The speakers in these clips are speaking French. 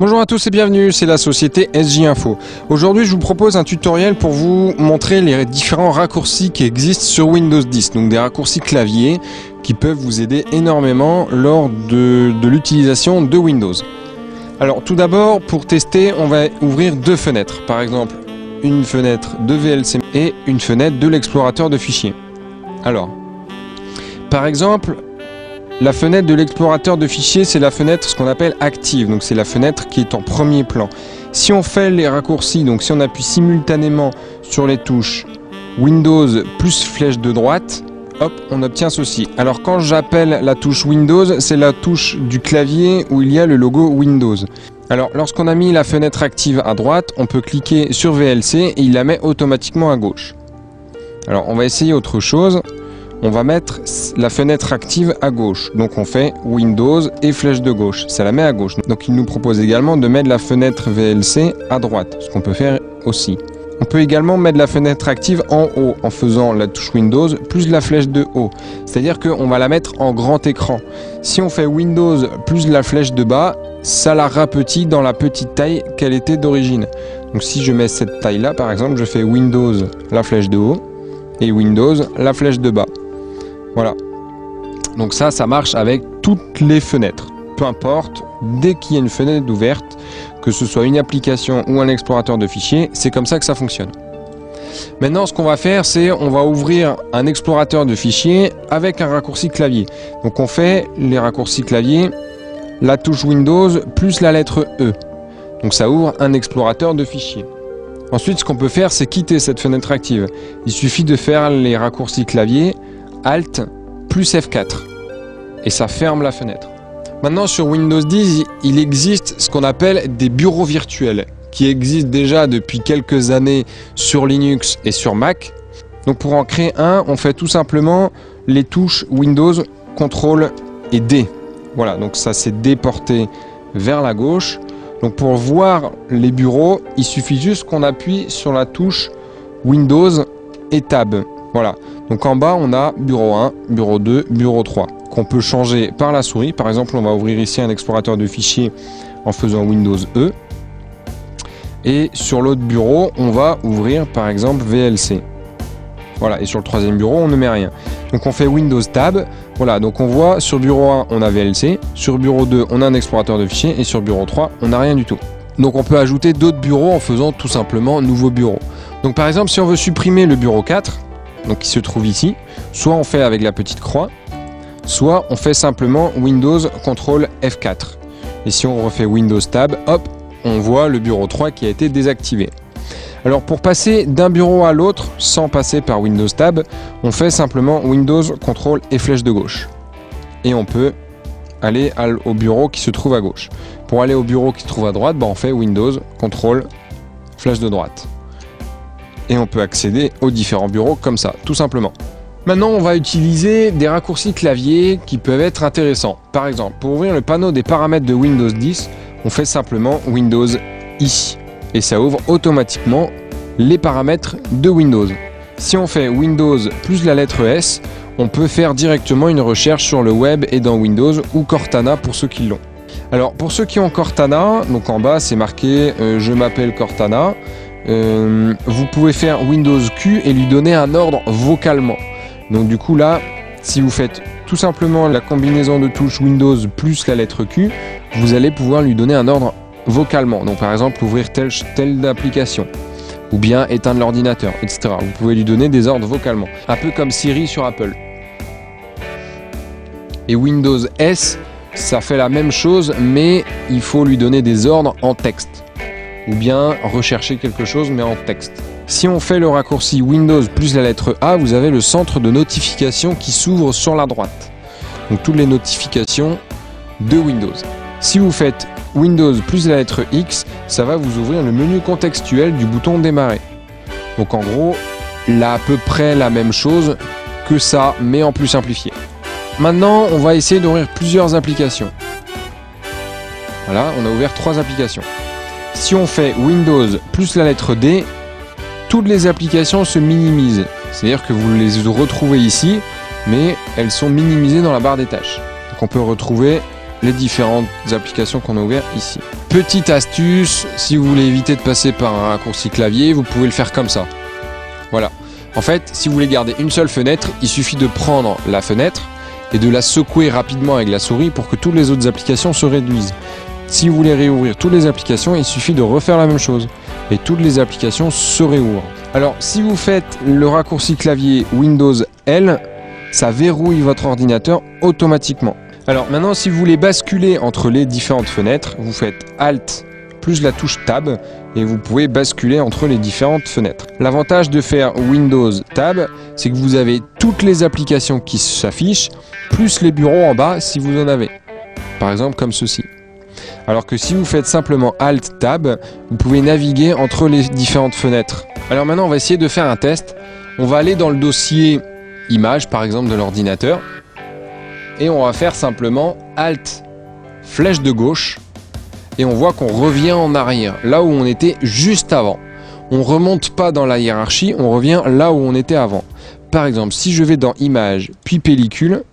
Bonjour à tous et bienvenue, c'est la société SJ Info. Aujourd'hui je vous propose un tutoriel pour vous montrer les différents raccourcis qui existent sur Windows 10. Donc des raccourcis clavier qui peuvent vous aider énormément lors de l'utilisation de Windows. Alors tout d'abord, pour tester, on va ouvrir deux fenêtres. Par exemple, une fenêtre de VLC et une fenêtre de l'explorateur de fichiers. Alors, par exemple, la fenêtre de l'explorateur de fichiers, c'est la fenêtre ce qu'on appelle active, donc c'est la fenêtre qui est en premier plan. Si on fait les raccourcis, donc si on appuie simultanément sur les touches Windows plus flèche de droite, hop, on obtient ceci. Alors quand j'appelle la touche Windows, c'est la touche du clavier où il y a le logo Windows. Alors lorsqu'on a mis la fenêtre active à droite, on peut cliquer sur VLC et il la met automatiquement à gauche. Alors on va essayer autre chose. On va mettre la fenêtre active à gauche. Donc on fait Windows et flèche de gauche. Ça la met à gauche. Donc il nous propose également de mettre la fenêtre VLC à droite, ce qu'on peut faire aussi. On peut également mettre la fenêtre active en haut en faisant la touche Windows plus la flèche de haut. C'est-à-dire qu'on va la mettre en grand écran. Si on fait Windows plus la flèche de bas, ça la rapetit dans la petite taille qu'elle était d'origine. Donc si je mets cette taille-là, par exemple, je fais Windows la flèche de haut et Windows la flèche de bas. Voilà, donc ça marche avec toutes les fenêtres, peu importe, dès qu'il y a une fenêtre ouverte, que ce soit une application ou un explorateur de fichiers, c'est comme ça que ça fonctionne. Maintenant, ce qu'on va faire, c'est on va ouvrir un explorateur de fichiers avec un raccourci clavier. Donc on fait les raccourcis clavier, la touche Windows plus la lettre E. Donc ça ouvre un explorateur de fichiers. Ensuite, ce qu'on peut faire, c'est quitter cette fenêtre active. Il suffit de faire les raccourcis clavier, Alt plus F4 et ça ferme la fenêtre. Maintenant sur Windows 10, il existe ce qu'on appelle des bureaux virtuels qui existent déjà depuis quelques années sur Linux et sur Mac. Donc pour en créer un, on fait tout simplement les touches Windows, CTRL et D. Voilà, donc ça c'est déporté vers la gauche. Donc pour voir les bureaux, il suffit juste qu'on appuie sur la touche Windows et Tab. Voilà, donc en bas on a bureau 1, bureau 2, bureau 3 qu'on peut changer par la souris. Par exemple, on va ouvrir ici un explorateur de fichiers en faisant Windows E. Et sur l'autre bureau, on va ouvrir par exemple VLC. Voilà, et sur le troisième bureau, on ne met rien. Donc on fait Windows Tab. Voilà, donc on voit sur bureau 1, on a VLC. Sur bureau 2, on a un explorateur de fichiers. Et sur bureau 3, on n'a rien du tout. Donc on peut ajouter d'autres bureaux en faisant tout simplement nouveau bureau. Donc par exemple, si on veut supprimer le bureau 4, donc qui se trouve ici, soit on fait avec la petite croix, soit on fait simplement Windows CTRL F4. Et si on refait Windows Tab, hop, on voit le bureau 3 qui a été désactivé. Alors pour passer d'un bureau à l'autre sans passer par Windows Tab, on fait simplement Windows CTRL et flèche de gauche. Et on peut aller au bureau qui se trouve à gauche. Pour aller au bureau qui se trouve à droite, on fait Windows CTRL flèche de droite. Et on peut accéder aux différents bureaux comme ça, tout simplement. Maintenant, on va utiliser des raccourcis clavier qui peuvent être intéressants. Par exemple, pour ouvrir le panneau des paramètres de Windows 10, on fait simplement Windows I. Et ça ouvre automatiquement les paramètres de Windows. Si on fait Windows plus la lettre S, on peut faire directement une recherche sur le web et dans Windows ou Cortana pour ceux qui l'ont. Alors, pour ceux qui ont Cortana, donc en bas c'est marqué je m'appelle Cortana. Vous pouvez faire Windows Q et lui donner un ordre vocalement. Donc du coup là, si vous faites tout simplement la combinaison de touches Windows plus la lettre Q, vous allez pouvoir lui donner un ordre vocalement. Donc par exemple ouvrir telle application ou bien éteindre l'ordinateur, etc. Vous pouvez lui donner des ordres vocalement, un peu comme Siri sur Apple. Et Windows S, ça fait la même chose, mais il faut lui donner des ordres en texte. Ou bien rechercher quelque chose mais en texte. Si on fait le raccourci Windows plus la lettre A, vous avez le centre de notification qui s'ouvre sur la droite. Donc toutes les notifications de Windows. Si vous faites Windows plus la lettre X, ça va vous ouvrir le menu contextuel du bouton démarrer. Donc en gros, là à peu près la même chose que ça, mais en plus simplifié. Maintenant, on va essayer d'ouvrir plusieurs applications. Voilà, on a ouvert 3 applications. Si on fait Windows plus la lettre D, toutes les applications se minimisent. C'est-à-dire que vous les retrouvez ici, mais elles sont minimisées dans la barre des tâches. Donc on peut retrouver les différentes applications qu'on a ouvertes ici. Petite astuce, si vous voulez éviter de passer par un raccourci clavier, vous pouvez le faire comme ça. Voilà. En fait, si vous voulez garder une seule fenêtre, il suffit de prendre la fenêtre et de la secouer rapidement avec la souris pour que toutes les autres applications se réduisent. Si vous voulez réouvrir toutes les applications, il suffit de refaire la même chose et toutes les applications se réouvrent. Alors, si vous faites le raccourci clavier Windows L, ça verrouille votre ordinateur automatiquement. Alors maintenant, si vous voulez basculer entre les différentes fenêtres, vous faites Alt plus la touche Tab et vous pouvez basculer entre les différentes fenêtres. L'avantage de faire Windows Tab, c'est que vous avez toutes les applications qui s'affichent, plus les bureaux en bas si vous en avez. Par exemple comme ceci. Alors que si vous faites simplement Alt Tab, vous pouvez naviguer entre les différentes fenêtres. Alors maintenant, on va essayer de faire un test. On va aller dans le dossier Images, par exemple, de l'ordinateur. Et on va faire simplement Alt, flèche de gauche. Et on voit qu'on revient en arrière, là où on était juste avant. On ne remonte pas dans la hiérarchie, on revient là où on était avant. Par exemple, si je vais dans Images, puis Pellicule,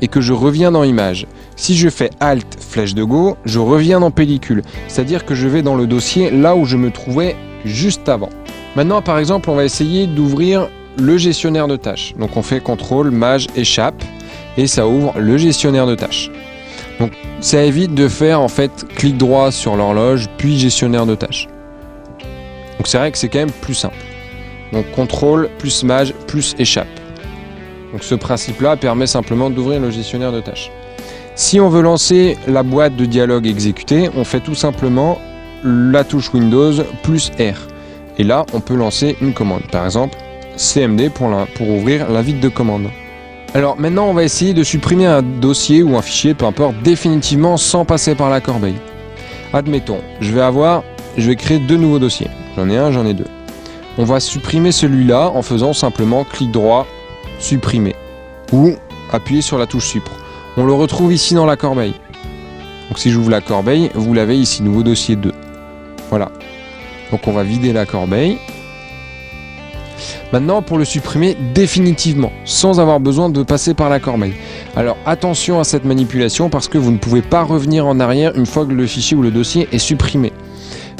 et que je reviens dans Images. Si je fais Alt, flèche de gauche, je reviens dans Pellicule. C'est-à-dire que je vais dans le dossier là où je me trouvais juste avant. Maintenant, par exemple, on va essayer d'ouvrir le gestionnaire de tâches. Donc on fait CTRL, Maj, Échappe, et ça ouvre le gestionnaire de tâches. Donc ça évite de faire en fait clic droit sur l'horloge, puis gestionnaire de tâches. Donc c'est vrai que c'est quand même plus simple. Donc CTRL, plus Maj, plus Échappe. Donc ce principe-là permet simplement d'ouvrir le gestionnaire de tâches. Si on veut lancer la boîte de dialogue exécutée, on fait tout simplement la touche Windows plus R. Et là, on peut lancer une commande. Par exemple, CMD pour ouvrir la vitre de commande. Alors maintenant, on va essayer de supprimer un dossier ou un fichier, peu importe, définitivement sans passer par la corbeille. Admettons, je vais créer 2 nouveaux dossiers. J'en ai un, j'en ai 2. On va supprimer celui-là en faisant simplement clic droit, supprimer. Ou appuyer sur la touche Supr. On le retrouve ici dans la corbeille. Donc si j'ouvre la corbeille, vous l'avez ici, nouveau dossier 2. Voilà. Donc on va vider la corbeille. Maintenant, pour le supprimer définitivement, sans avoir besoin de passer par la corbeille. Alors attention à cette manipulation parce que vous ne pouvez pas revenir en arrière une fois que le fichier ou le dossier est supprimé.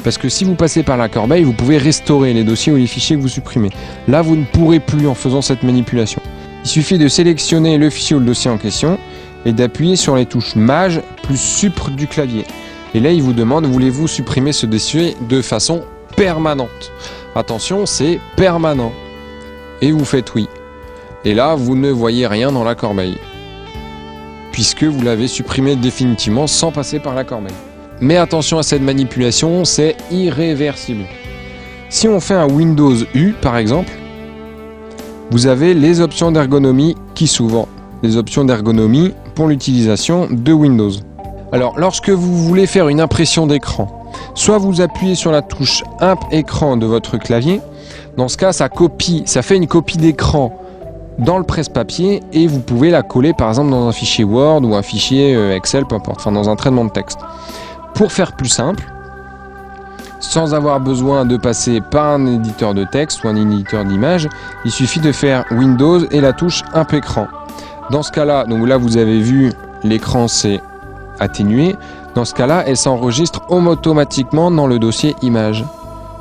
Parce que si vous passez par la corbeille, vous pouvez restaurer les dossiers ou les fichiers que vous supprimez. Là, vous ne pourrez plus en faisant cette manipulation. Il suffit de sélectionner le fichier ou le dossier en question et d'appuyer sur les touches Maj plus Supr du clavier. Et là, il vous demande, voulez-vous supprimer ce dossier de façon permanente? Attention, c'est permanent. Et vous faites oui. Et là, vous ne voyez rien dans la corbeille, puisque vous l'avez supprimé définitivement sans passer par la corbeille. Mais attention à cette manipulation, c'est irréversible. Si on fait un Windows U, par exemple, vous avez les options d'ergonomie qui s'ouvrent. Les options d'ergonomie pour l'utilisation de Windows. Alors, lorsque vous voulez faire une impression d'écran, soit vous appuyez sur la touche Imp écran de votre clavier. Dans ce cas, ça fait une copie d'écran dans le presse-papier et vous pouvez la coller par exemple dans un fichier Word ou un fichier Excel, peu importe, enfin dans un traitement de texte. Pour faire plus simple, sans avoir besoin de passer par un éditeur de texte ou un éditeur d'image, il suffit de faire Windows et la touche Imp écran. Dans ce cas-là, donc là vous avez vu l'écran s'est atténué. Dans ce cas-là, elle s'enregistre automatiquement dans le dossier image.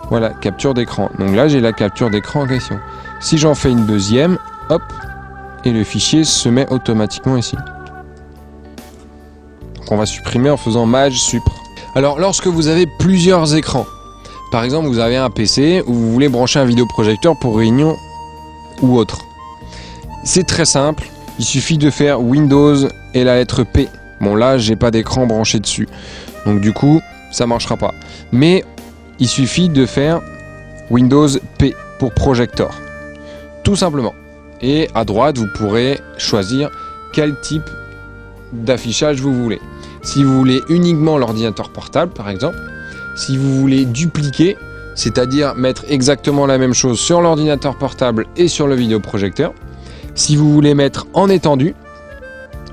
Voilà, capture d'écran. Donc là, j'ai la capture d'écran en question. Si j'en fais une deuxième, hop, et le fichier se met automatiquement ici. Donc on va supprimer en faisant Maj Supr. Alors, lorsque vous avez plusieurs écrans, par exemple, vous avez un PC où vous voulez brancher un vidéoprojecteur pour réunion ou autre. C'est très simple. Il suffit de faire Windows et la lettre P. Bon, là, j'ai pas d'écran branché dessus. Donc du coup, ça marchera pas. Mais il suffit de faire Windows P pour projector. Tout simplement. Et à droite, vous pourrez choisir quel type d'affichage vous voulez. Si vous voulez uniquement l'ordinateur portable, par exemple, si vous voulez dupliquer, c'est-à-dire mettre exactement la même chose sur l'ordinateur portable et sur le vidéoprojecteur. Si vous voulez mettre en étendu,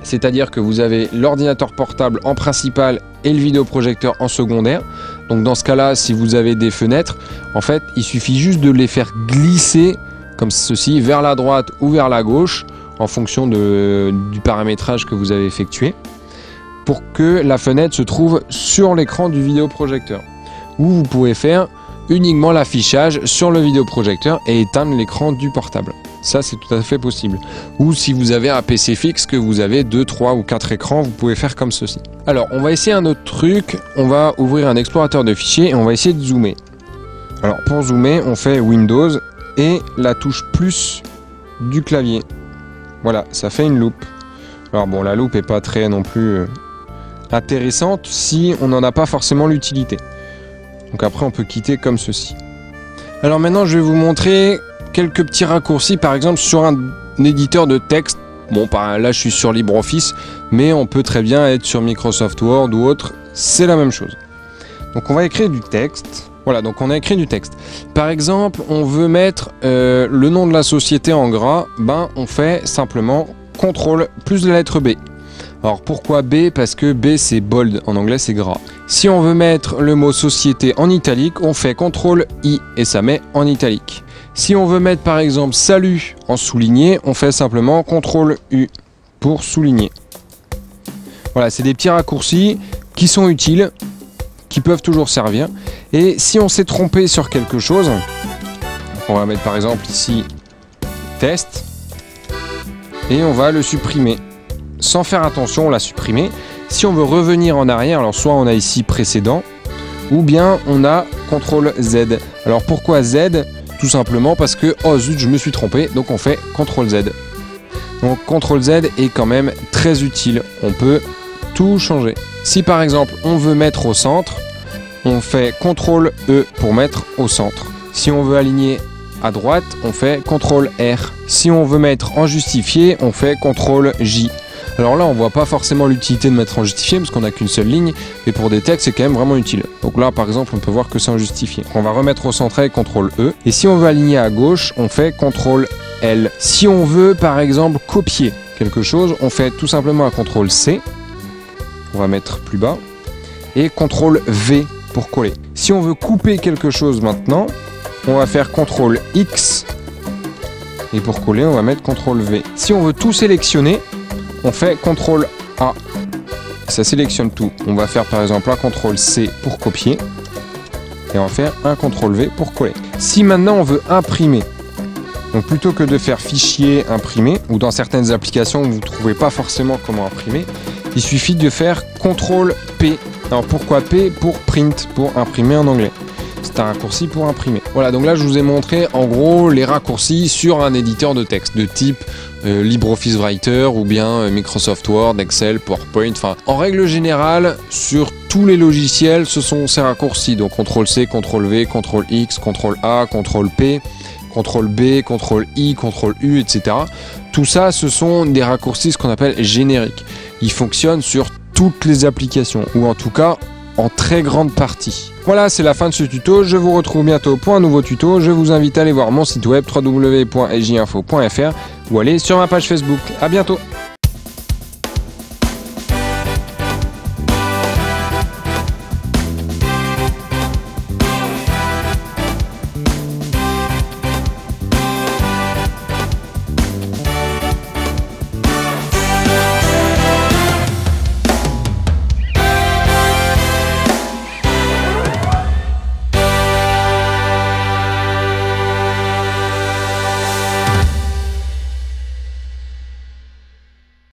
c'est-à-dire que vous avez l'ordinateur portable en principal et le vidéoprojecteur en secondaire. Donc dans ce cas-là, si vous avez des fenêtres, en fait, il suffit juste de les faire glisser comme ceci vers la droite ou vers la gauche en fonction du paramétrage que vous avez effectué pour que la fenêtre se trouve sur l'écran du vidéoprojecteur. Ou vous pouvez faire uniquement l'affichage sur le vidéoprojecteur et éteindre l'écran du portable. Ça, c'est tout à fait possible. Ou si vous avez un PC fixe, que vous avez 2, 3 ou 4 écrans, vous pouvez faire comme ceci. Alors, on va essayer un autre truc. On va ouvrir un explorateur de fichiers et on va essayer de zoomer. Alors, pour zoomer, on fait Windows et la touche plus du clavier. Voilà, ça fait une loupe. Alors bon, la loupe n'est pas très non plus intéressante si on n'en a pas forcément l'utilité. Donc après, on peut quitter comme ceci. Alors maintenant, je vais vous montrer quelques petits raccourcis, par exemple sur un éditeur de texte. Bon, là, je suis sur LibreOffice, mais on peut très bien être sur Microsoft Word ou autre. C'est la même chose. Donc on va écrire du texte. Voilà, donc on a écrit du texte. Par exemple, on veut mettre le nom de la société en gras. Ben, on fait simplement CTRL plus la lettre B. Alors pourquoi B? Parce que B c'est bold, en anglais c'est gras. Si on veut mettre le mot société en italique, on fait CTRL I et ça met en italique. Si on veut mettre par exemple salut en souligné, on fait simplement CTRL U pour souligner. Voilà, c'est des petits raccourcis qui sont utiles, qui peuvent toujours servir. Et si on s'est trompé sur quelque chose, on va mettre par exemple ici test et on va le supprimer. Sans faire attention, on l'a supprimé. Si on veut revenir en arrière, alors soit on a ici précédent, ou bien on a CTRL Z. Alors pourquoi Z? Tout simplement parce que, oh zut, je me suis trompé, donc on fait CTRL Z. Donc CTRL Z est quand même très utile, on peut tout changer. Si par exemple on veut mettre au centre, on fait CTRL E pour mettre au centre. Si on veut aligner à droite, on fait CTRL R. Si on veut mettre en justifié, on fait CTRL J. Alors là, on voit pas forcément l'utilité de mettre en justifié parce qu'on n'a qu'une seule ligne, mais pour des textes, c'est quand même vraiment utile. Donc là, par exemple, on peut voir que c'est en justifié. On va remettre au centre avec CTRL E. Et si on veut aligner à gauche, on fait CTRL L. Si on veut, par exemple, copier quelque chose, on fait tout simplement un CTRL C. On va mettre plus bas. Et CTRL V pour coller. Si on veut couper quelque chose maintenant, on va faire CTRL X. Et pour coller, on va mettre CTRL V. Si on veut tout sélectionner, on fait CTRL A. Ça sélectionne tout. On va faire par exemple un CTRL C pour copier. Et on va faire un CTRL V pour coller. Si maintenant on veut imprimer, donc plutôt que de faire fichier imprimer, ou dans certaines applications vous ne trouvez pas forcément comment imprimer, il suffit de faire CTRL P. Alors pourquoi P? Pour print, pour imprimer en anglais. C'est un raccourci pour imprimer. Voilà, donc là je vous ai montré en gros les raccourcis sur un éditeur de texte de type LibreOffice Writer ou bien Microsoft Word, Excel, PowerPoint. Enfin, en règle générale, sur tous les logiciels, ce sont ces raccourcis. Donc CTRL C, CTRL V, CTRL X, CTRL A, CTRL P, CTRL B, CTRL I, CTRL U, etc. Tout ça, ce sont des raccourcis ce qu'on appelle génériques. Ils fonctionnent sur toutes les applications, ou en tout cas en très grande partie. Voilà, c'est la fin de ce tuto. Je vous retrouve bientôt pour un nouveau tuto. Je vous invite à aller voir mon site web www.sjinfo.fr ou aller sur ma page Facebook. À bientôt.